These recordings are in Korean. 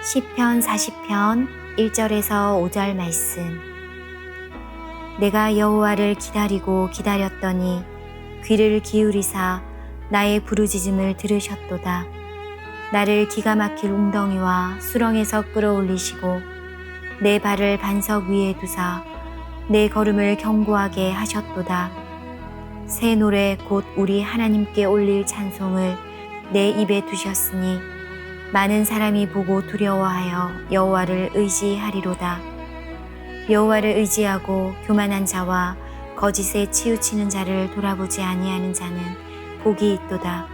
시편 40편 1절에서 5절 말씀. 내가 여호와를 기다리고 기다렸더니 귀를 기울이사 나의 부르짖음을 들으셨도다. 나를 기가 막힐 웅덩이와 수렁에서 끌어올리시고 내 발을 반석 위에 두사 내 걸음을 견고하게 하셨도다. 새 노래 곧 우리 하나님께 올릴 찬송을 내 입에 두셨으니 많은 사람이 보고 두려워하여 여호와를 의지하리로다. 여호와를 의지하고 교만한 자와 거짓에 치우치는 자를 돌아보지 아니하는 자는 복이 있도다.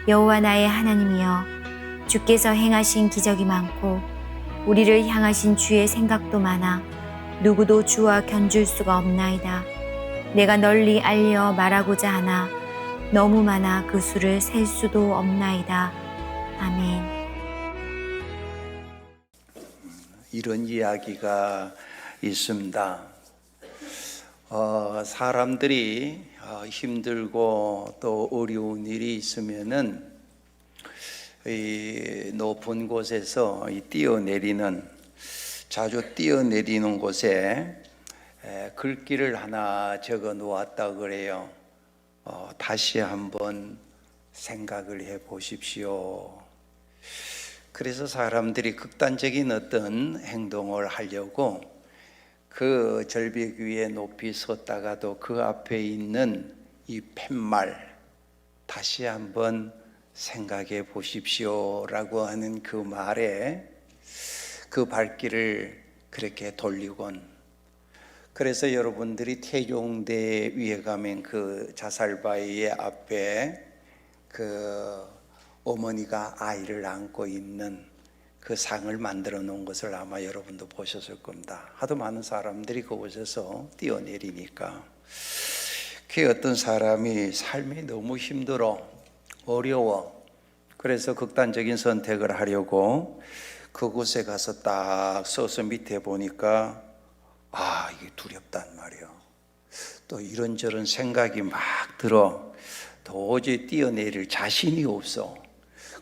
여호와 나의 하나님이여, 주께서 행하신 기적이 많고 우리를 향하신 주의 생각도 많아 누구도 주와 견줄 수가 없나이다. 내가 널리 알려 말하고자 하나 너무 많아 그 수를 셀 수도 없나이다. 아멘. 이런 이야기가 있습니다. 사람들이 힘들고 또 어려운 일이 있으면은 이 높은 곳에서 자주 뛰어내리는 곳에 글귀를 하나 적어 놓았다 그래요. 다시 한번 생각을 해 보십시오. 그래서 사람들이 극단적인 어떤 행동을 하려고 그 절벽 위에 높이 섰다가도 그 앞에 있는 이 팻말, 다시 한번 생각해 보십시오 라고 하는 그 말에 그 발길을 그렇게 돌리곤, 그래서 여러분들이 태종대 위에 가면 그 자살바위 앞에 그 어머니가 아이를 안고 있는 그 상을 만들어 놓은 것을 아마 여러분도 보셨을 겁니다. 하도 많은 사람들이 그곳에서 뛰어내리니까 그 어떤 사람이 삶이 너무 힘들어 어려워, 그래서 극단적인 선택을 하려고 그곳에 가서 딱 서서 밑에 보니까 이게 두렵단 말이에요. 또 이런저런 생각이 막 들어. 도저히 뛰어내릴 자신이 없어.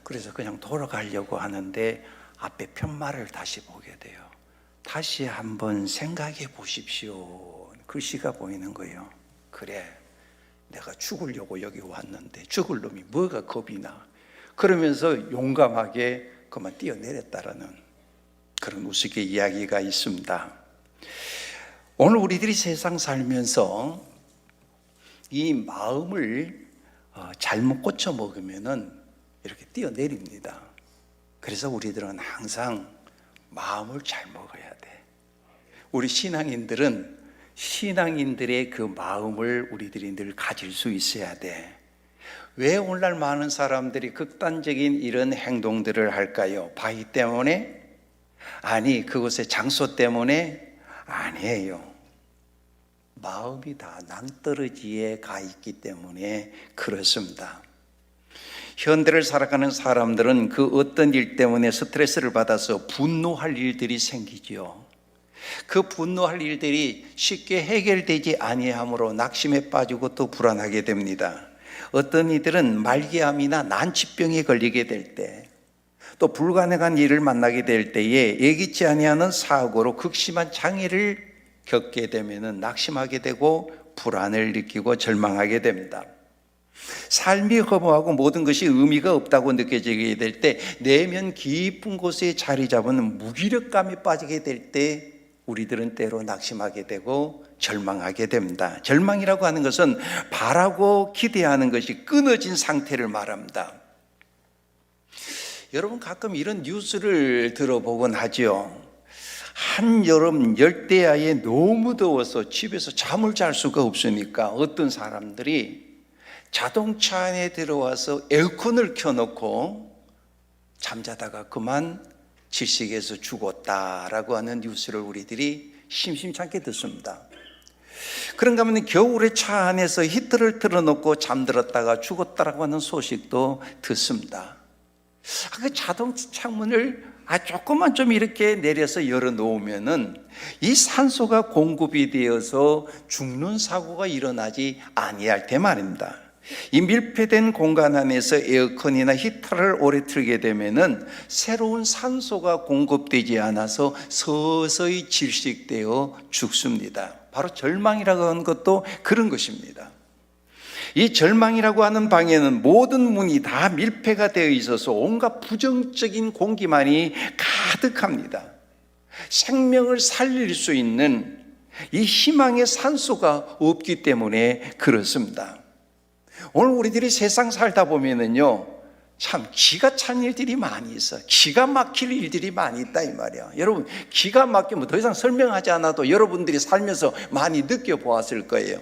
그래서 그냥 돌아가려고 하는데 앞에 팻말을 다시 보게 돼요. 다시 한번 생각해 보십시오. 글씨가 보이는 거예요. 그래, 내가 죽으려고 여기 왔는데 죽을 놈이 뭐가 겁이 나. 그러면서 용감하게 그만 뛰어내렸다라는 그런 우스갯 이야기가 있습니다. 오늘 우리들이 세상 살면서 이 마음을 잘못 고쳐 먹으면은 이렇게 뛰어내립니다. 그래서 우리들은 항상 마음을 잘 먹어야 돼. 우리 신앙인들의 그 마음을 우리들이 늘 가질 수 있어야 돼. 왜 오늘날 많은 사람들이 극단적인 이런 행동들을 할까요? 바위 때문에? 아니, 그곳의 장소 때문에? 아니에요. 마음이 다 낭떠러지에 가 있기 때문에 그렇습니다. 현대를 살아가는 사람들은 그 어떤 일 때문에 스트레스를 받아서 분노할 일들이 생기지요. 그 분노할 일들이 쉽게 해결되지 아니하므로 낙심에 빠지고 또 불안하게 됩니다. 어떤 이들은 말기암이나 난치병에 걸리게 될 때, 또 불가능한 일을 만나게 될 때에 예기치 아니하는 사고로 극심한 장애를 겪게 되면 낙심하게 되고 불안을 느끼고 절망하게 됩니다. 삶이 허무하고 모든 것이 의미가 없다고 느껴지게 될 때, 내면 깊은 곳에 자리 잡은 무기력감에 빠지게 될 때 우리들은 때로 낙심하게 되고 절망하게 됩니다. 절망이라고 하는 것은 바라고 기대하는 것이 끊어진 상태를 말합니다. 여러분, 가끔 이런 뉴스를 들어보곤 하죠. 한여름 열대야에 너무 더워서 집에서 잠을 잘 수가 없으니까 어떤 사람들이 자동차 안에 들어와서 에어컨을 켜놓고 잠자다가 그만 질식해서 죽었다라고 하는 뉴스를 우리들이 심심찮게 듣습니다. 그런가 하면 겨울에 차 안에서 히터를 틀어놓고 잠들었다가 죽었다라고 하는 소식도 듣습니다. 그 자동차 창문을 조금만 좀 이렇게 내려서 열어놓으면은 이 산소가 공급이 되어서 죽는 사고가 일어나지 아니할 때 말입니다. 이 밀폐된 공간 안에서 에어컨이나 히터를 오래 틀게 되면은 새로운 산소가 공급되지 않아서 서서히 질식되어 죽습니다. 바로 절망이라고 하는 것도 그런 것입니다. 이 절망이라고 하는 방에는 모든 문이 다 밀폐가 되어 있어서 온갖 부정적인 공기만이 가득합니다. 생명을 살릴 수 있는 이 희망의 산소가 없기 때문에 그렇습니다. 오늘 우리들이 세상 살다 보면은요, 참 기가 찬 일들이 많이 있어. 기가 막힐 일들이 많이 있다 이 말이야. 여러분, 기가 막히면 더 이상 설명하지 않아도 여러분들이 살면서 많이 느껴보았을 거예요.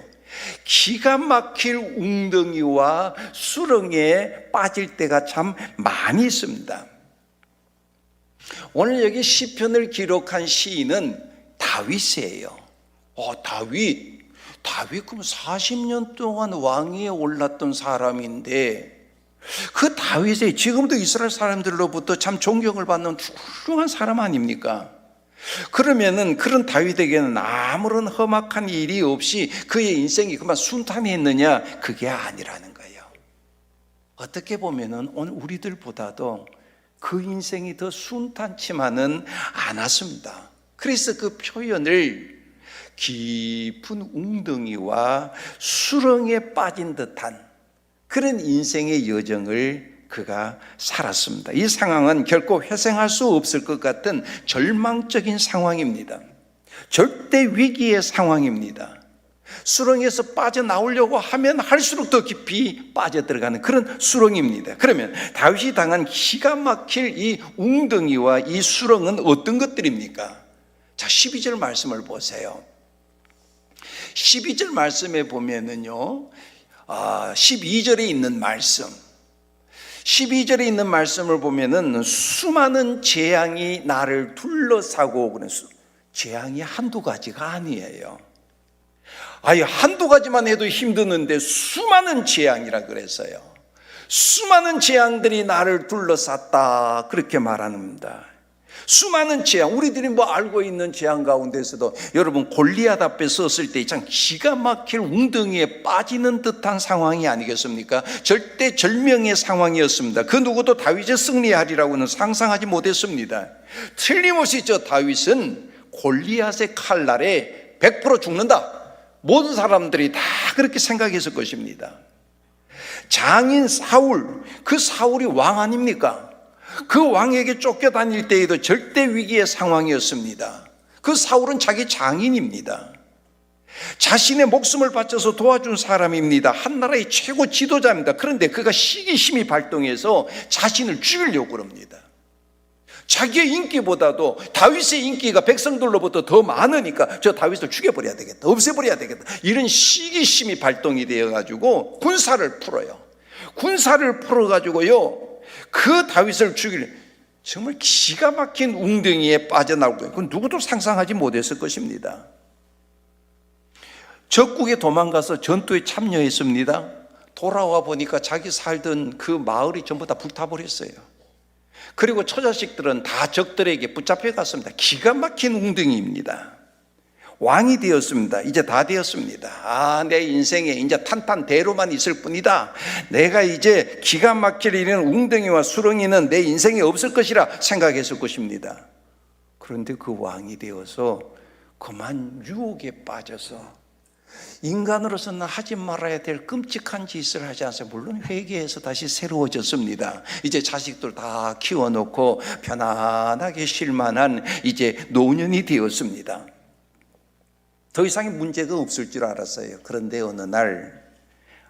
기가 막힐 웅덩이와 수렁에 빠질 때가 참 많이 있습니다. 오늘 여기 시편을 기록한 시인은 다윗이에요. 다윗 그럼 40년 동안 왕위에 올랐던 사람인데, 그 다윗이 지금도 이스라엘 사람들로부터 참 존경을 받는 훌륭한 사람 아닙니까? 그러면은 그런 다윗에게는 아무런 험악한 일이 없이 그의 인생이 그만 순탄했느냐? 그게 아니라는 거예요. 어떻게 보면은 오늘 우리들보다도 그 인생이 더 순탄치만은 않았습니다. 그래서 그 표현을 깊은 웅덩이와 수렁에 빠진 듯한 그런 인생의 여정을 그가 살았습니다. 이 상황은 결코 회생할 수 없을 것 같은 절망적인 상황입니다. 절대 위기의 상황입니다. 수렁에서 빠져나오려고 하면 할수록 더 깊이 빠져들어가는 그런 수렁입니다. 그러면 다윗이 당한 기가 막힐 이 웅덩이와 이 수렁은 어떤 것들입니까? 자, 12절 말씀을 보세요. 12절 말씀에 보면은요, 12절에 있는 말씀, 12절에 있는 말씀을 보면은 수많은 재앙이 나를 둘러싸고, 그래서 재앙이 한두 가지가 아니에요. 한두 가지만 해도 힘드는데 수많은 재앙이라 그랬어요. 수많은 재앙들이 나를 둘러쌌다, 그렇게 말합니다. 수많은 재앙, 우리들이 알고 있는 재앙 가운데서도 여러분 골리앗 앞에 섰을 때 참 기가 막힐 웅덩이에 빠지는 듯한 상황이 아니겠습니까? 절대 절명의 상황이었습니다. 그 누구도 다윗이 승리하리라고는 상상하지 못했습니다. 틀림없이 저 다윗은 골리앗의 칼날에 100% 죽는다, 모든 사람들이 다 그렇게 생각했을 것입니다. 장인 사울, 그 사울이 왕 아닙니까? 그 왕에게 쫓겨다닐 때에도 절대 위기의 상황이었습니다. 그 사울은 자기 장인입니다. 자신의 목숨을 바쳐서 도와준 사람입니다. 한 나라의 최고 지도자입니다. 그런데 그가 시기심이 발동해서 자신을 죽이려고 합니다. 자기의 인기보다도 다윗의 인기가 백성들로부터 더 많으니까 저 다윗을 죽여버려야 되겠다, 없애버려야 되겠다, 이런 시기심이 발동이 되어가지고 군사를 풀어요. 군사를 풀어가지고요, 그 다윗을 죽일, 정말 기가 막힌 웅덩이에 빠져나오고, 그건 누구도 상상하지 못했을 것입니다. 적국에 도망가서 전투에 참여했습니다. 돌아와 보니까 자기 살던 그 마을이 전부 다 불타버렸어요. 그리고 처자식들은 다 적들에게 붙잡혀 갔습니다. 기가 막힌 웅덩이입니다. 왕이 되었습니다. 이제 다 되었습니다. 내 인생에 이제 탄탄대로만 있을 뿐이다. 내가 이제 기가 막힐 이런 웅덩이와 수렁이는 내 인생에 없을 것이라 생각했을 것입니다. 그런데 그 왕이 되어서 그만 유혹에 빠져서 인간으로서는 하지 말아야 될 끔찍한 짓을 하지 않아서, 물론 회개해서 다시 새로워졌습니다. 이제 자식들 다 키워놓고 편안하게 쉴 만한 이제 노년이 되었습니다. 더 이상의 문제가 없을 줄 알았어요. 그런데 어느 날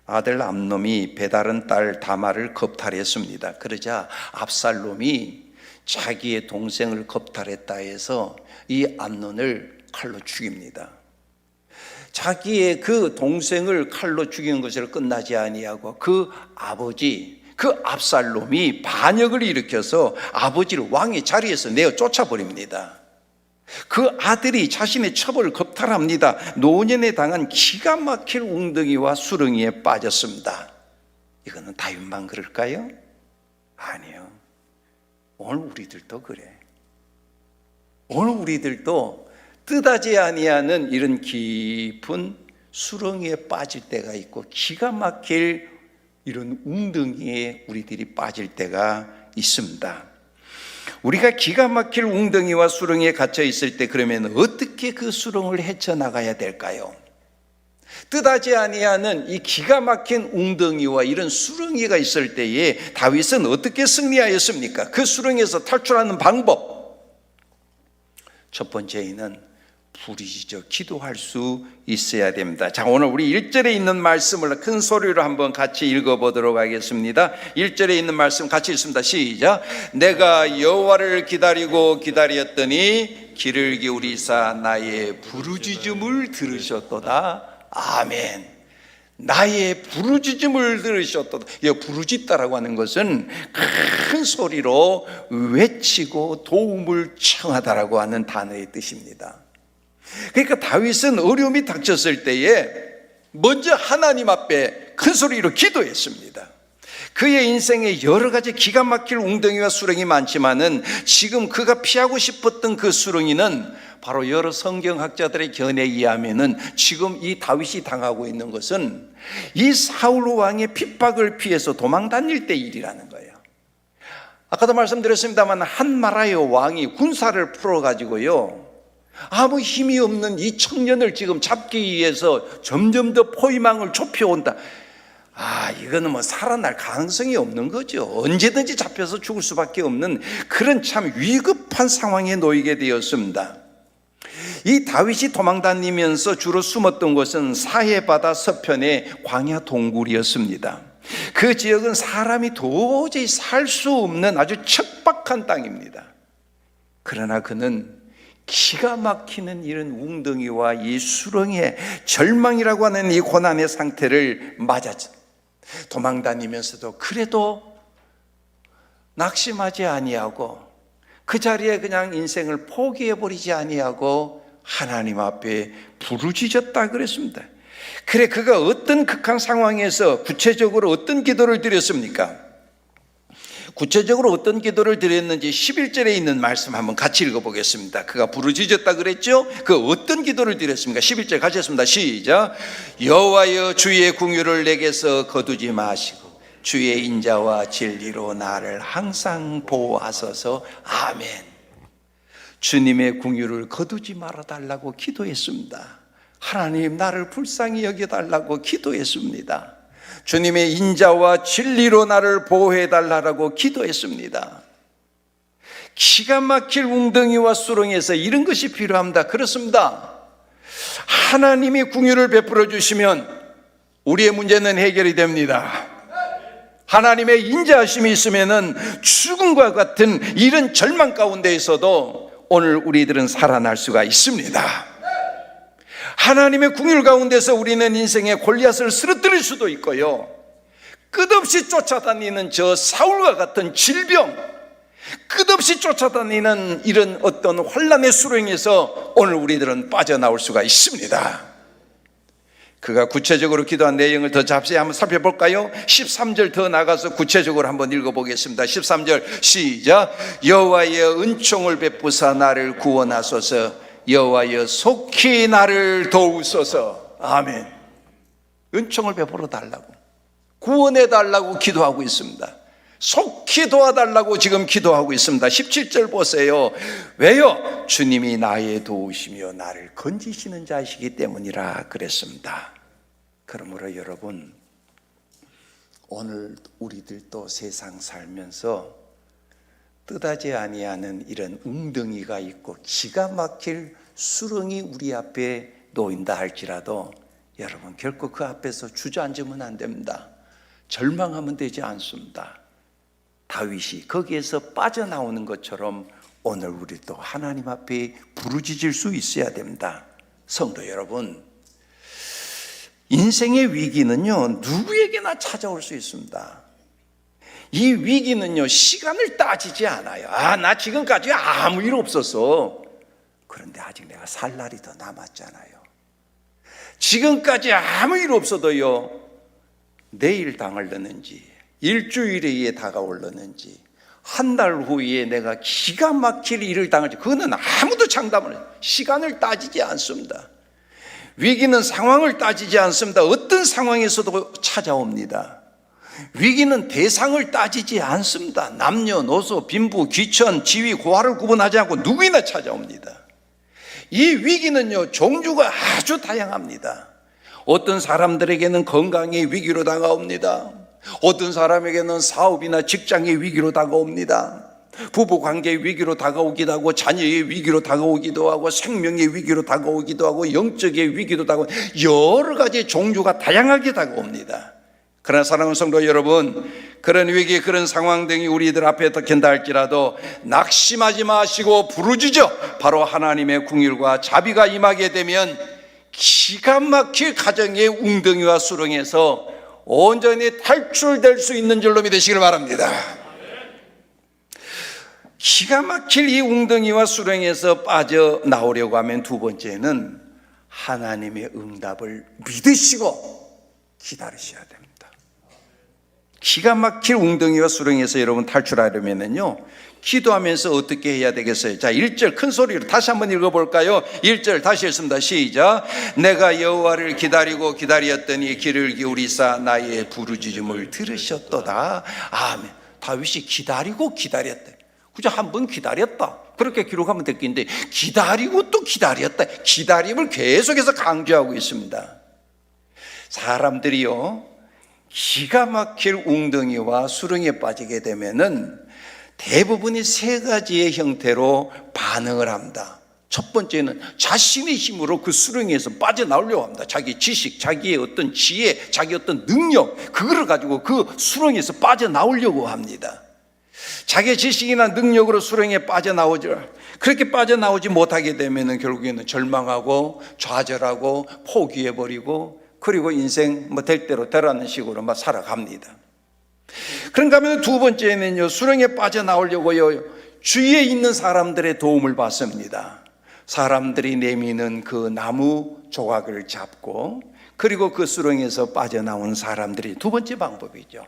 아들 암놈이 배다른 딸 다말을 겁탈했습니다. 그러자 압살롬이 자기의 동생을 겁탈했다 해서 이 암논을 칼로 죽입니다. 자기의 그 동생을 칼로 죽인 것으로 끝나지 아니하고 그 아버지, 그 압살롬이 반역을 일으켜서 아버지를 왕의 자리에서 내어 쫓아버립니다. 그 아들이 자신의 처벌을 겁탈합니다. 노년에 당한 기가 막힐 웅덩이와 수렁이에 빠졌습니다. 이거는 다윗만 그럴까요? 아니요. 오늘 우리들도 그래. 오늘 우리들도 뜻하지 아니하는 이런 깊은 수렁이에 빠질 때가 있고 기가 막힐 이런 웅덩이에 우리들이 빠질 때가 있습니다. 우리가 기가 막힐 웅덩이와 수렁에 갇혀 있을 때 그러면 어떻게 그 수렁을 헤쳐나가야 될까요? 뜻하지 아니하는 이 기가 막힌 웅덩이와 이런 수렁이가 있을 때에 다윗은 어떻게 승리하였습니까? 그 수렁에서 탈출하는 방법, 첫 번째는 부르짖어 기도할 수 있어야 됩니다. 자, 오늘 우리 1절에 있는 말씀을 큰 소리로 한번 같이 읽어보도록 하겠습니다. 1절에 있는 말씀 같이 읽습니다. 시작. 내가 여호와를 기다리고 기다렸더니 귀를 기울이사 나의 부르짖음을 들으셨도다. 아멘. 나의 부르짖음을 들으셨도다. 이 부르짖다라고 하는 것은 큰 소리로 외치고 도움을 청하다라고 하는 단어의 뜻입니다. 그러니까 다윗은 어려움이 닥쳤을 때에 먼저 하나님 앞에 큰 소리로 기도했습니다. 그의 인생에 여러 가지 기가 막힐 웅덩이와 수렁이 많지만은 지금 그가 피하고 싶었던 그 수렁이는 바로 여러 성경학자들의 견해에 의하면은 지금 이 다윗이 당하고 있는 것은 이 사울 왕의 핍박을 피해서 도망 다닐 때 일이라는 거예요. 아까도 말씀드렸습니다만 한 나라의 왕이 군사를 풀어가지고요, 아무 힘이 없는 이 청년을 지금 잡기 위해서 점점 더 포위망을 좁혀온다. 이거는 뭐 살아날 가능성이 없는 거죠. 언제든지 잡혀서 죽을 수밖에 없는 그런 참 위급한 상황에 놓이게 되었습니다. 이 다윗이 도망 다니면서 주로 숨었던 곳은 사해바다 서편의 광야 동굴이었습니다. 그 지역은 사람이 도저히 살 수 없는 아주 척박한 땅입니다. 그러나 그는 기가 막히는 이런 웅덩이와 이 수렁의 절망이라고 하는 이 고난의 상태를 맞아 도망 다니면서도 그래도 낙심하지 아니하고 그 자리에 그냥 인생을 포기해버리지 아니하고 하나님 앞에 부르짖었다 그랬습니다. 그래, 그가 어떤 극한 상황에서 구체적으로 어떤 기도를 드렸습니까? 구체적으로 어떤 기도를 드렸는지 11절에 있는 말씀 한번 같이 읽어보겠습니다. 그가 부르짖었다 그랬죠? 그 어떤 기도를 드렸습니까? 11절 같이 했습니다. 시작. 여호와여 주의 궁유를 내게서 거두지 마시고 주의 인자와 진리로 나를 항상 보호하소서. 아멘. 주님의 궁유를 거두지 말아달라고 기도했습니다. 하나님, 나를 불쌍히 여겨달라고 기도했습니다. 주님의 인자와 진리로 나를 보호해달라고 기도했습니다. 기가 막힐 웅덩이와 수렁에서 이런 것이 필요합니다. 그렇습니다. 하나님이 궁유를 베풀어 주시면 우리의 문제는 해결이 됩니다. 하나님의 인자하심이 있으면은 죽음과 같은 이런 절망 가운데에서도 오늘 우리들은 살아날 수가 있습니다. 하나님의 궁율 가운데서 우리는 인생의 골리앗을 쓰러뜨릴 수도 있고요, 끝없이 쫓아다니는 저 사울과 같은 질병, 끝없이 쫓아다니는 이런 어떤 환난의 수렁에서 오늘 우리들은 빠져나올 수가 있습니다. 그가 구체적으로 기도한 내용을 더 자세히 한번 살펴볼까요? 13절 더 나가서 구체적으로 한번 읽어보겠습니다. 13절 시작. 여호와의 은총을 베푸사 나를 구원하소서. 여호와여 속히 나를 도우소서. 아멘. 은총을 베풀어 달라고, 구원해 달라고 기도하고 있습니다. 속히 도와달라고 지금 기도하고 있습니다. 17절 보세요. 왜요? 주님이 나의 도우시며 나를 건지시는 자이시기 때문이라 그랬습니다. 그러므로 여러분, 오늘 우리들도 세상 살면서 뜻하지 아니하는 이런 웅덩이가 있고 기가 막힐 수렁이 우리 앞에 놓인다 할지라도 여러분, 결코 그 앞에서 주저앉으면 안 됩니다. 절망하면 되지 않습니다. 다윗이 거기에서 빠져나오는 것처럼 오늘 우리도 하나님 앞에 부르짖을 수 있어야 됩니다. 성도 여러분, 인생의 위기는요, 누구에게나 찾아올 수 있습니다. 이 위기는요, 시간을 따지지 않아요. 나 지금까지 아무 일 없었어. 그런데 아직 내가 살 날이 더 남았잖아요. 지금까지 아무 일 없어도요, 내일 당하려는지, 일주일에 다가올려는지, 한 달 후에 내가 기가 막힐 일을 당할지, 그거는 아무도 장담을 해요. 시간을 따지지 않습니다. 위기는 상황을 따지지 않습니다. 어떤 상황에서도 찾아옵니다. 위기는 대상을 따지지 않습니다. 남녀노소, 빈부, 귀천, 지위, 고하를 구분하지 않고 누구나 찾아옵니다. 이 위기는요, 종류가 아주 다양합니다. 어떤 사람들에게는 건강의 위기로 다가옵니다. 어떤 사람에게는 사업이나 직장의 위기로 다가옵니다. 부부관계의 위기로 다가오기도 하고, 자녀의 위기로 다가오기도 하고, 생명의 위기로 다가오기도 하고, 영적의 위기도 다가오고, 여러 가지 종류가 다양하게 다가옵니다. 그러나 사랑하는 성도 여러분, 그런 위기, 그런 상황 등이 우리들 앞에 닥친다 할지라도 낙심하지 마시고 부르짖어 바로 하나님의 긍휼과 자비가 임하게 되면 기가 막힐 가정의 웅덩이와 수렁에서 온전히 탈출될 수 있는 줄로 믿으시길 바랍니다. 기가 막힐 이 웅덩이와 수렁에서 빠져나오려고 하면 두 번째는 하나님의 응답을 믿으시고 기다리셔야 됩니다. 기가 막힐 웅덩이와 수렁에서 여러분 탈출하려면요, 기도하면서 어떻게 해야 되겠어요? 자, 1절 큰 소리로 다시 한번 읽어볼까요? 1절 다시 읽습니다. 시작. 내가 여호와를 기다리고 기다렸더니 귀를 기울이사 나의 부르짖음을 들으셨도다. 아멘. 다윗이 기다리고 기다렸다. 그저 한 번 기다렸다, 그렇게 기록하면 될 텐데, 기다리고 또 기다렸다. 기다림을 계속해서 강조하고 있습니다. 사람들이요, 기가 막힐 웅덩이와 수렁에 빠지게 되면은 대부분이 세 가지의 형태로 반응을 합니다. 첫 번째는 자신의 힘으로 그 수렁에서 빠져나오려고 합니다. 자기 지식, 자기의 어떤 지혜, 자기 어떤 능력, 그거를 가지고 그 수렁에서 빠져나오려고 합니다. 자기의 지식이나 능력으로 수렁에 빠져나오죠. 그렇게 빠져나오지 못하게 되면은 결국에는 절망하고 좌절하고 포기해버리고, 그리고 인생 될 대로 되라는 식으로 막 살아갑니다. 그런가 하면 두 번째는요, 수렁에 빠져나오려고요, 주위에 있는 사람들의 도움을 받습니다. 사람들이 내미는 그 나무 조각을 잡고, 그리고 그 수렁에서 빠져나오는 사람들이 두 번째 방법이죠.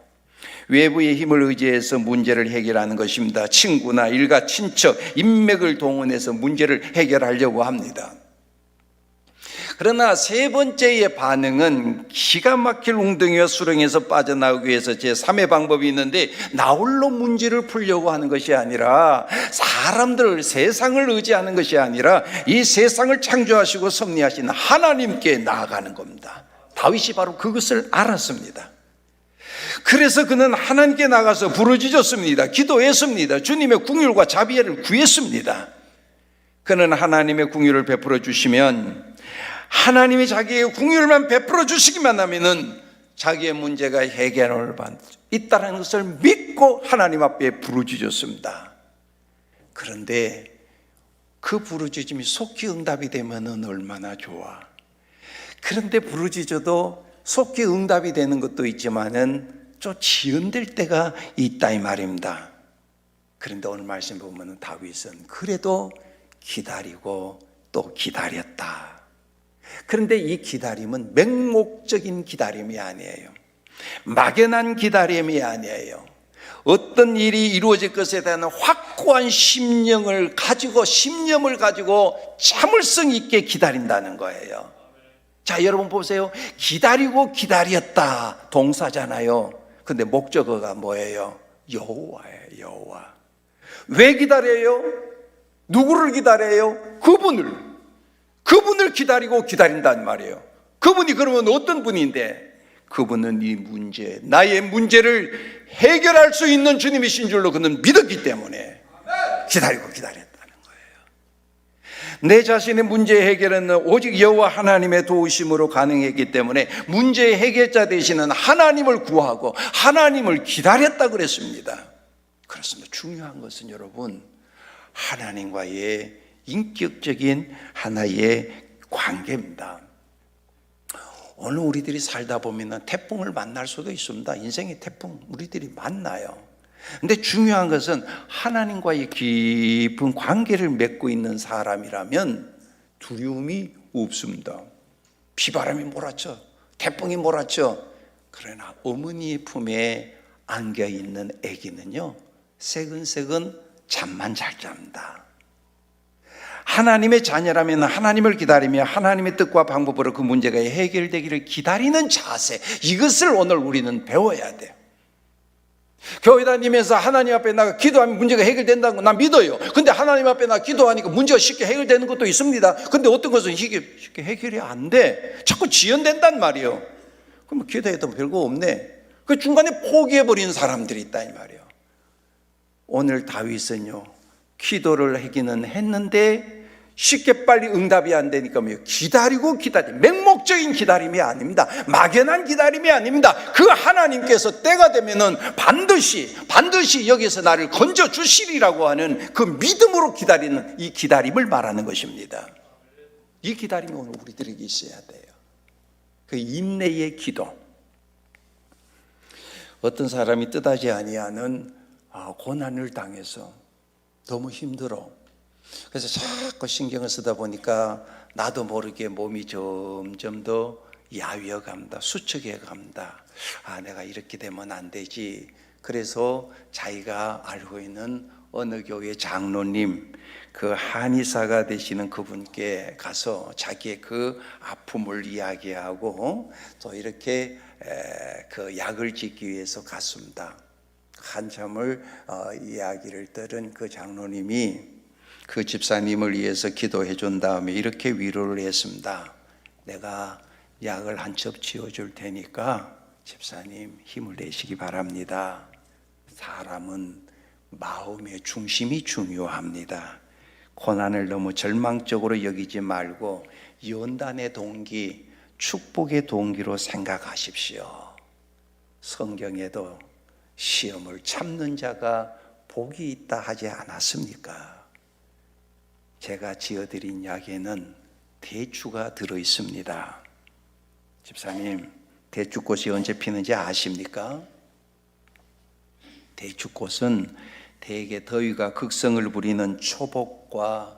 외부의 힘을 의지해서 문제를 해결하는 것입니다. 친구나 일가, 친척, 인맥을 동원해서 문제를 해결하려고 합니다. 그러나 세 번째의 반응은 기가 막힐 웅덩이와 수렁에서 빠져나오기 위해서 제3의 방법이 있는데, 나홀로 문제를 풀려고 하는 것이 아니라, 사람들, 세상을 의지하는 것이 아니라 이 세상을 창조하시고 섭리하신 하나님께 나아가는 겁니다. 다윗이 바로 그것을 알았습니다. 그래서 그는 하나님께 나가서 부르짖었습니다. 기도했습니다. 주님의 긍휼과 자비를 구했습니다. 그는 하나님의 긍휼을 베풀어 주시면, 하나님이 자기의 긍휼만 베풀어 주시기만 하면은 자기의 문제가 해결을 있다는 것을 믿고 하나님 앞에 부르짖었습니다. 그런데 그 부르짖음이 속히 응답이 되면은 얼마나 좋아. 그런데 부르짖어도 속히 응답이 되는 것도 있지만은 좀 지연될 때가 있다 이 말입니다. 그런데 오늘 말씀 보면은 다윗은 그래도 기다리고 또 기다렸다. 그런데 이 기다림은 맹목적인 기다림이 아니에요. 막연한 기다림이 아니에요. 어떤 일이 이루어질 것에 대한 확고한 심령을 가지고 참을성 있게 기다린다는 거예요. 자, 여러분 보세요. 기다리고 기다렸다 동사잖아요. 근데 목적어가 뭐예요? 여호와예요. 여호와. 왜 기다려요? 누구를 기다려요? 그분을 기다리고 기다린다는 말이에요. 그분이 그러면 어떤 분인데, 그분은 이 문제, 나의 문제를 해결할 수 있는 주님이신 줄로 그는 믿었기 때문에 기다리고 기다렸다는 거예요. 내 자신의 문제 해결은 오직 여호와 하나님의 도우심으로 가능했기 때문에 문제의 해결자 되시는 하나님을 구하고 하나님을 기다렸다 그랬습니다. 그렇습니다. 중요한 것은 여러분, 하나님과의 인격적인 하나의 관계입니다. 오늘 우리들이 살다 보면 태풍을 만날 수도 있습니다. 인생의 태풍 우리들이 만나요. 근데 중요한 것은 하나님과의 깊은 관계를 맺고 있는 사람이라면 두려움이 없습니다. 비바람이 몰아쳐, 태풍이 몰아쳐. 그러나 어머니의 품에 안겨 있는 아기는요, 새근새근 잠만 잘 잡니다. 하나님의 자녀라면 하나님을 기다리며 하나님의 뜻과 방법으로 그 문제가 해결되기를 기다리는 자세, 이것을 오늘 우리는 배워야 돼요. 교회 다니면서 하나님 앞에 나가 기도하면 문제가 해결된다는 거 난 믿어요. 근데 하나님 앞에 나가 기도하니까 문제가 쉽게 해결되는 것도 있습니다. 근데 어떤 것은 쉽게 해결이 안 돼. 자꾸 지연된단 말이에요. 그럼 기도해도 별거 없네. 그 중간에 포기해버리는 사람들이 있다 이 말이에요. 오늘 다윗은요, 기도를 하기는 했는데 쉽게 빨리 응답이 안 되니까 기다리고 맹목적인 기다림이 아닙니다. 막연한 기다림이 아닙니다. 그 하나님께서 때가 되면은 반드시 여기서 나를 건져 주시리라고 하는 그 믿음으로 기다리는 이 기다림을 말하는 것입니다. 이 기다림이 오늘 우리들에게 있어야 돼요. 그 인내의 기도. 어떤 사람이 뜻하지 아니하는 고난을 당해서 너무 힘들어. 그래서 자꾸 신경을 쓰다 보니까 나도 모르게 몸이 점점 더 야위어갑니다. 수척해갑니다. 내가 이렇게 되면 안 되지. 그래서 자기가 알고 있는 어느 교회 장로님, 그 한의사가 되시는 그분께 가서 자기의 그 아픔을 이야기하고 또 이렇게 그 약을 짓기 위해서 갔습니다. 한참을 이야기를 들은 그 장로님이 그 집사님을 위해서 기도해 준 다음에 이렇게 위로를 했습니다. 내가 약을 한 첩 지어줄 테니까 집사님 힘을 내시기 바랍니다. 사람은 마음의 중심이 중요합니다. 고난을 너무 절망적으로 여기지 말고 연단의 동기, 축복의 동기로 생각하십시오. 성경에도 시험을 참는 자가 복이 있다 하지 않았습니까? 제가 지어드린 약에는 대추가 들어있습니다. 집사님, 대추꽃이 언제 피는지 아십니까? 대추꽃은 대개 더위가 극성을 부리는 초복과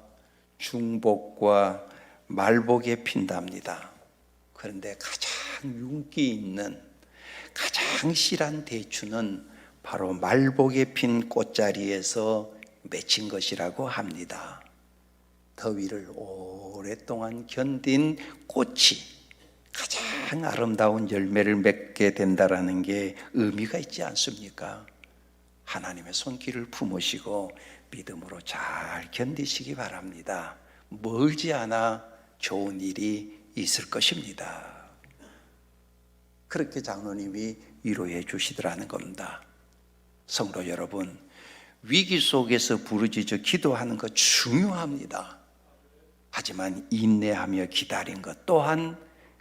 중복과 말복에 핀답니다. 그런데 가장 윤기 있는 가장 실한 대추는 바로 말복에 핀 꽃자리에서 맺힌 것이라고 합니다. 더위를 오랫동안 견딘 꽃이 가장 아름다운 열매를 맺게 된다는 게 의미가 있지 않습니까? 하나님의 손길을 품으시고 믿음으로 잘 견디시기 바랍니다. 멀지 않아 좋은 일이 있을 것입니다. 그렇게 장로님이 위로해 주시더라는 겁니다. 성도 여러분, 위기 속에서 부르짖어 기도하는 것 중요합니다. 하지만 인내하며 기다린 것 또한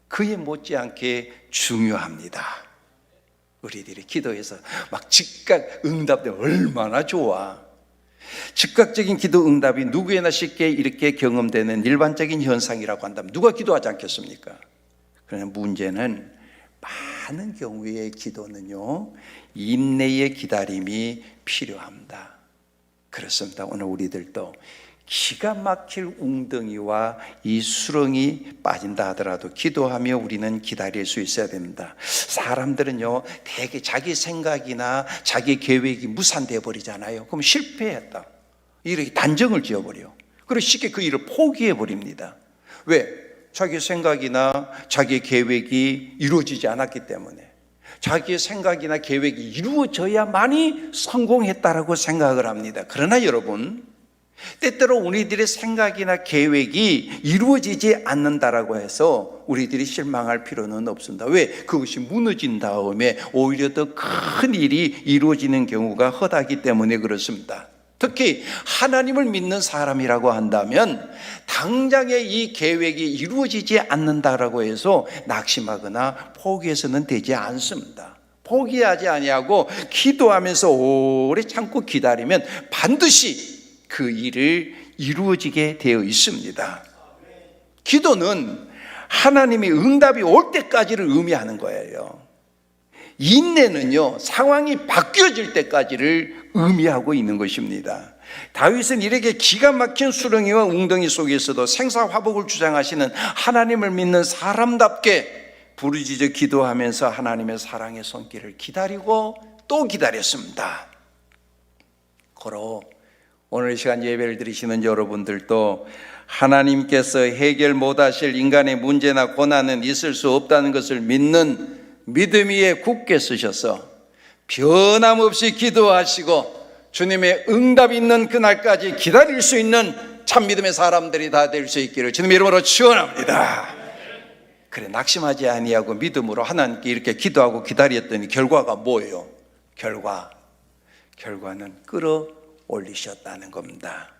그에 못지않게 중요합니다. 우리들이 기도해서 막 즉각 응답되면 얼마나 좋아. 즉각적인 기도 응답이 누구에나 쉽게 이렇게 경험되는 일반적인 현상이라고 한다면 누가 기도하지 않겠습니까? 그러나 문제는 많은 경우의 기도는요, 인내의 기다림이 필요합니다. 그렇습니다. 오늘 우리들도 기가 막힐 웅덩이와 이 수렁이 빠진다 하더라도 기도하며 우리는 기다릴 수 있어야 됩니다. 사람들은요, 되게 자기 생각이나 자기 계획이 무산되어 버리잖아요. 그럼 실패했다, 이렇게 단정을 지어버려. 그리고 쉽게 그 일을 포기해 버립니다. 왜? 자기 생각이나 자기 계획이 이루어지지 않았기 때문에. 자기의 생각이나 계획이 이루어져야만이 성공했다라고 생각을 합니다. 그러나 여러분, 때때로 우리들의 생각이나 계획이 이루어지지 않는다라고 해서 우리들이 실망할 필요는 없습니다. 왜? 그것이 무너진 다음에 오히려 더 큰 일이 이루어지는 경우가 허다하기 때문에 그렇습니다. 특히 하나님을 믿는 사람이라고 한다면 당장의 이 계획이 이루어지지 않는다라고 해서 낙심하거나 포기해서는 되지 않습니다. 포기하지 아니하고 기도하면서 오래 참고 기다리면 반드시 그 일을 이루어지게 되어 있습니다. 기도는 하나님의 응답이 올 때까지를 의미하는 거예요. 인내는요, 상황이 바뀌어질 때까지를 의미하고 있는 것입니다. 다윗은 이렇게 기가 막힌 수렁이와 웅덩이 속에서도 생사화복을 주장하시는 하나님을 믿는 사람답게 부르짖어 기도하면서 하나님의 사랑의 손길을 기다리고 또 기다렸습니다. 고로 오늘 이 시간 예배를 드리시는 여러분들도 하나님께서 해결 못하실 인간의 문제나 고난은 있을 수 없다는 것을 믿는 믿음 위에 굳게 서셔서 변함없이 기도하시고 주님의 응답이 있는 그날까지 기다릴 수 있는 참믿음의 사람들이 다 될 수 있기를 주님 이름으로 축원합니다. 그래, 낙심하지 아니하고 믿음으로 하나님께 이렇게 기도하고 기다렸더니 결과가 뭐예요? 결과는 끌어올리셨다는 겁니다.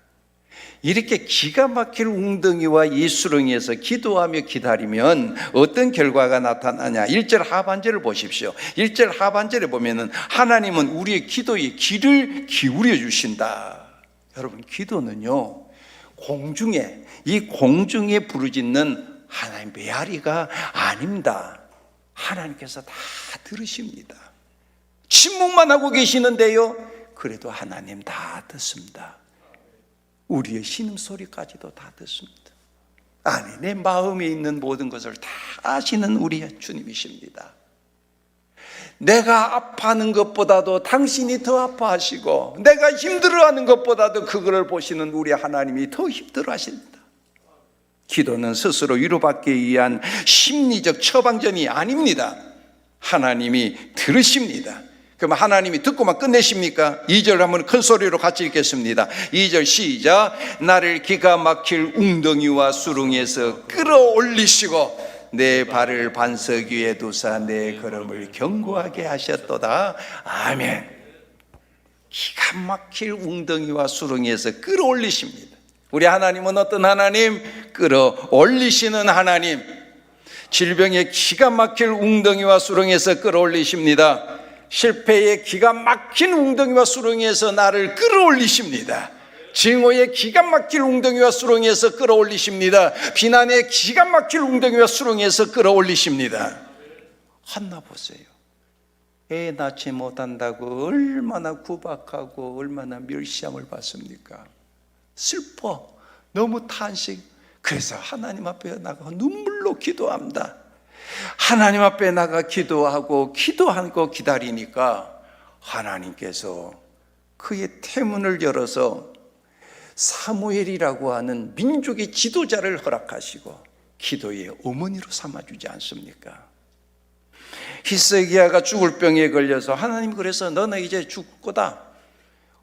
이렇게 기가 막힐 웅덩이와 이 수렁에서 기도하며 기다리면 어떤 결과가 나타나냐? 1절 하반절을 보십시오. 1절 하반절에 보면은 하나님은 우리의 기도에 귀를 기울여 주신다. 여러분, 기도는요, 이 공중에 부르짖는 하나님 메아리가 아닙니다. 하나님께서 다 들으십니다. 침묵만 하고 계시는데요, 그래도 하나님 다 듣습니다. 우리의 신음소리까지도 다 듣습니다. 아니, 내 마음에 있는 모든 것을 다 아시는 우리 주님이십니다. 내가 아파하는 것보다도 당신이 더 아파하시고 내가 힘들어하는 것보다도 그거를 보시는 우리 하나님이 더 힘들어하십니다. 기도는 스스로 위로받기 위한 심리적 처방전이 아닙니다. 하나님이 들으십니다. 그럼 하나님이 듣고만 끝내십니까? 2절 한번 큰 소리로 같이 읽겠습니다. 2절 시작. 나를 기가 막힐 웅덩이와 수렁에서 끌어올리시고 내 발을 반석 위에 두사 내 걸음을 견고하게 하셨도다. 아멘. 기가 막힐 웅덩이와 수렁에서 끌어올리십니다. 우리 하나님은 어떤 하나님? 끌어올리시는 하나님. 질병의 기가 막힐 웅덩이와 수렁에서 끌어올리십니다. 실패의 기가 막힌 웅덩이와 수렁에서 나를 끌어올리십니다. 증오의 기가 막힐 웅덩이와 수렁에서 끌어올리십니다. 비난의 기가 막힐 웅덩이와 수렁에서 끌어올리십니다. 한나 보세요. 애 낳지 못한다고 얼마나 구박하고 얼마나 멸시함을 받습니까? 슬퍼, 너무 탄식. 그래서 하나님 앞에 나가 눈물로 기도합니다. 하나님 앞에 나가 기도하고 기다리니까 하나님께서 그의 태문을 열어서 사무엘이라고 하는 민족의 지도자를 허락하시고 기도의 어머니로 삼아주지 않습니까? 히스기야가 죽을 병에 걸려서 하나님, 그래서 너는 이제 죽을 거다.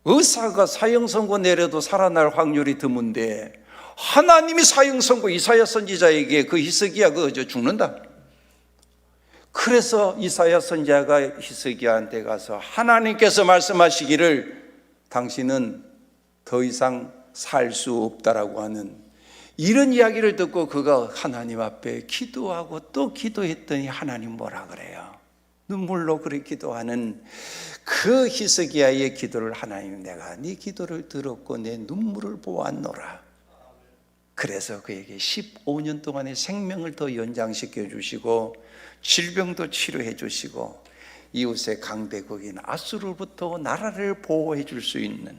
의사가 사형 선고 내려도 살아날 확률이 드문데 하나님이 사형 선고 이사야 선지자에게 그 히스기야 죽는다. 그래서 이사야 선지자가 히스기야한테 가서 하나님께서 말씀하시기를 당신은 더 이상 살 수 없다라고 하는 이런 이야기를 듣고 그가 하나님 앞에 기도하고 또 기도했더니 하나님 뭐라 그래요? 눈물로 그렇게 기도하는 그 히스기야의 기도를 하나님, 내가 네 기도를 들었고 내 눈물을 보았노라. 그래서 그에게 15년 동안의 생명을 더 연장시켜 주시고 질병도 치료해 주시고 이웃의 강대국인 아수르로부터 나라를 보호해 줄 수 있는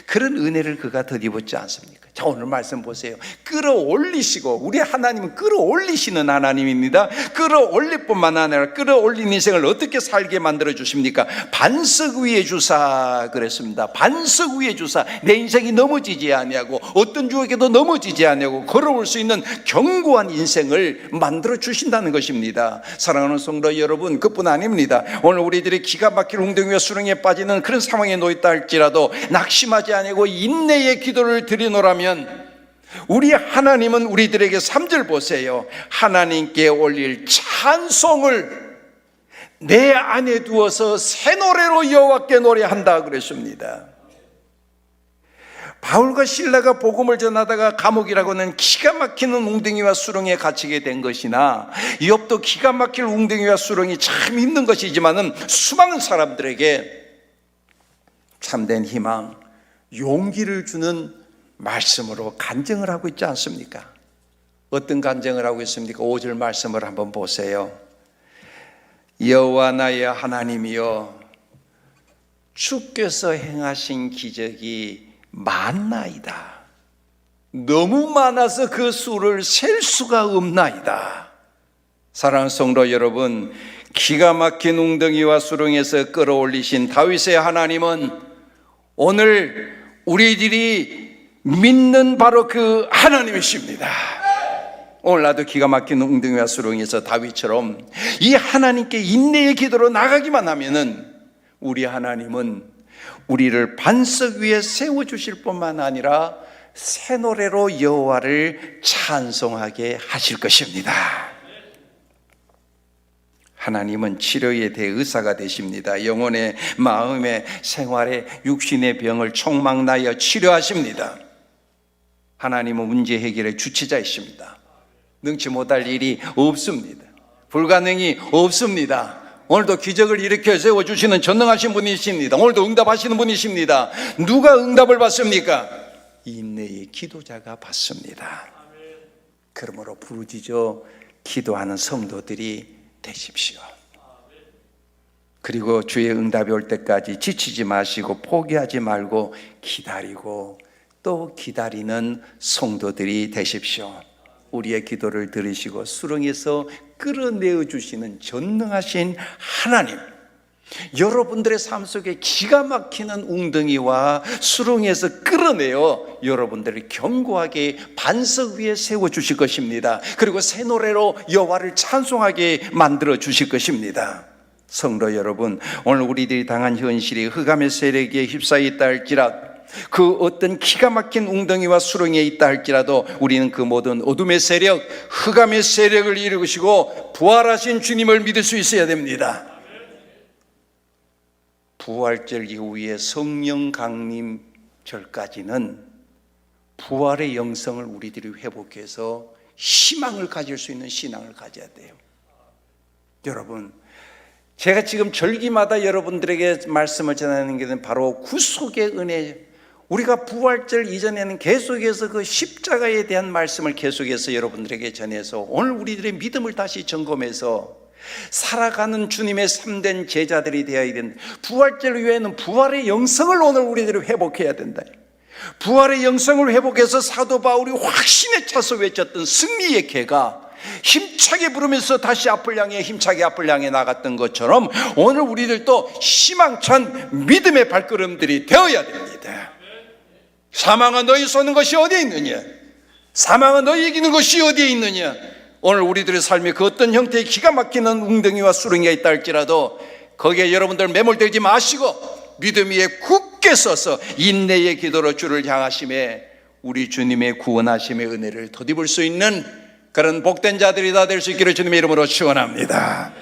그런 은혜를 그가 덧입었지 않습니까? 자, 오늘 말씀 보세요. 끌어올리시고, 우리 하나님은 끌어올리시는 하나님입니다. 끌어올릴 뿐만 아니라 끌어올린 인생을 어떻게 살게 만들어 주십니까? 반석 위에 주사 그랬습니다. 반석 위에 주사, 내 인생이 넘어지지 아니하고 어떤 주에게도 넘어지지 아니하고 걸어올 수 있는 견고한 인생을 만들어 주신다는 것입니다. 사랑하는 성도 여러분, 그뿐 아닙니다. 오늘 우리들이 기가 막힐 웅덩이와 수렁에 빠지는 그런 상황에 놓였다 할지라도 낙심하지 아니고 인내의 기도를 드리노라면 우리 하나님은 우리들에게 3절 보세요. 하나님께 올릴 찬송을 내 안에 두어서 새 노래로 여호와께 노래한다 그랬습니다. 바울과 실라가 복음을 전하다가 감옥이라고 하는 기가 막히는 웅덩이와 수렁에 갇히게 된 것이나 욥도 기가 막힐 웅덩이와 수렁이 참 힘든 것이지만은 수많은 사람들에게 참된 희망, 용기를 주는 말씀으로 간증을 하고 있지 않습니까? 어떤 간증을 하고 있습니까? 5절 말씀을 한번 보세요. 여호와 나의 하나님이여, 주께서 행하신 기적이 많나이다. 너무 많아서 그 수를 셀 수가 없나이다. 사랑하는 성도 여러분, 기가 막힌 웅덩이와 수렁에서 끌어올리신 다윗의 하나님은 오늘 우리들이 믿는 바로 그 하나님이십니다. 오늘 나도 기가 막힌 웅덩이와 수렁에서 다윗처럼 이 하나님께 인내의 기도로 나가기만 하면은 우리 하나님은 우리를 반석 위에 세워주실 뿐만 아니라 새 노래로 여호와를 찬송하게 하실 것입니다. 하나님은 치료에 대해 의사가 되십니다. 영혼의, 마음의, 생활의, 육신의 병을 총망라하여 치료하십니다. 하나님은 문제 해결의 주체자이십니다. 능치 못할 일이 없습니다. 불가능이 없습니다. 오늘도 기적을 일으켜 세워주시는 전능하신 분이십니다. 오늘도 응답하시는 분이십니다. 누가 응답을 받습니까? 인내의 기도자가 받습니다. 그러므로 부르짖어 기도하는 성도들이 되십시오. 그리고 주의 응답이 올 때까지 지치지 마시고 포기하지 말고 기다리고 또 기다리는 성도들이 되십시오. 우리의 기도를 들으시고 수렁에서 끌어내어 주시는 전능하신 하나님, 여러분들의 삶 속에 기가 막히는 웅덩이와 수렁에서 끌어내어 여러분들을 견고하게 반석 위에 세워주실 것입니다. 그리고 새 노래로 여호와를 찬송하게 만들어 주실 것입니다. 성도 여러분, 오늘 우리들이 당한 현실이 흑암의 세력에 휩싸여 있다 할지라도, 그 어떤 기가 막힌 웅덩이와 수렁에 있다 할지라도 우리는 그 모든 어둠의 세력, 흑암의 세력을 이루시고 부활하신 주님을 믿을 수 있어야 됩니다. 부활절 이후에 성령 강림절까지는 부활의 영성을 우리들이 회복해서 희망을 가질 수 있는 신앙을 가져야 돼요. 여러분, 제가 지금 절기마다 여러분들에게 말씀을 전하는 것은 바로 구속의 은혜, 우리가 부활절 이전에는 계속해서 그 십자가에 대한 말씀을 계속해서 여러분들에게 전해서 오늘 우리들의 믿음을 다시 점검해서 살아가는 주님의 참된 제자들이 되어야 된다. 부활절 이후에는 부활의 영성을 오늘 우리들이 회복해야 된다. 부활의 영성을 회복해서 사도 바울이 확신에 차서 외쳤던 승리의 개가 힘차게 부르면서 다시 앞을 향해 힘차게 앞을 향해 나갔던 것처럼 오늘 우리들도 희망찬 믿음의 발걸음들이 되어야 됩니다. 사망아 너희 쏘는 것이 어디에 있느냐? 사망아 너희 이기는 것이 어디에 있느냐? 오늘 우리들의 삶이 그 어떤 형태의 기가 막히는 웅덩이와 수렁이가 있다 할지라도 거기에 여러분들 매몰되지 마시고 믿음 위에 굳게 서서 인내의 기도로 주를 향하심에 우리 주님의 구원하심의 은혜를 덧입을 수 있는 그런 복된 자들이 다 될 수 있기를 주님의 이름으로 축원합니다.